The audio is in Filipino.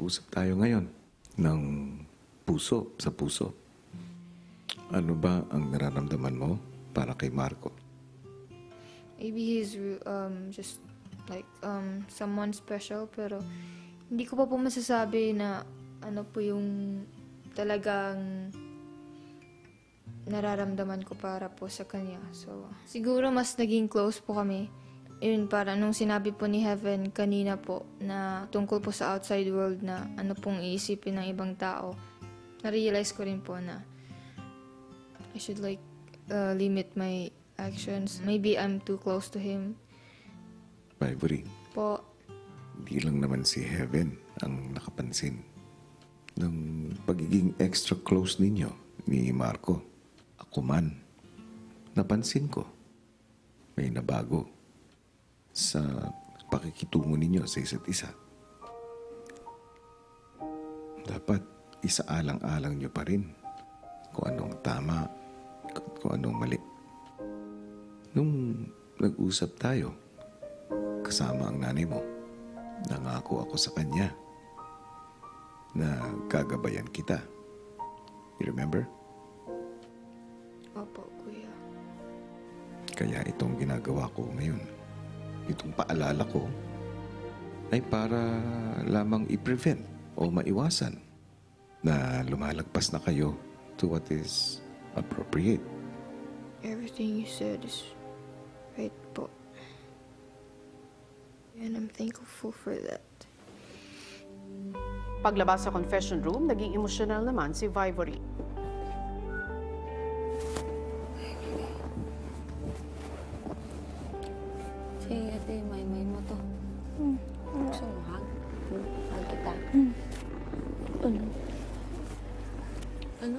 Usap tayo ngayon ng puso sa puso. Ano ba ang nararamdaman mo para kay Marco? Maybe he's just like someone special, pero hindi ko pa po masasabi na ano po yung talagang nararamdaman ko para po sa kanya. So, siguro mas naging close po kami. Yun, para nung sinabi po ni Heaven kanina po na tungkol po sa outside world na ano pong iisipin ng ibang tao, na-realize ko rin po na I should like limit my actions. Maybe I'm too close to him. Ivory, Po, hindi lang naman si Heaven ang nakapansin ng pagiging extra close ninyo ni Marco. Ako man, napansin ko may nabago sa pakikitungo ninyo sa isa't isa. Dapat isaalang-alang nyo pa rin kung anong tama at kung anong mali. Nung nag-usap tayo, kasama ang nanay mo, nangako ako sa kanya na gagabayan kita. You remember? opo, kuya. Kaya itong ginagawa ko ngayon, itong paalala ko, ay para lamang i-prevent o maiwasan na lumalagpas na kayo to what is appropriate. Everything you said is right po. And I'm thankful for that. Paglabas sa confession room, naging emosyonal naman si Vivory. Si ate, may mo to. Gusto mo hug? Hug kita. Ano? Ano?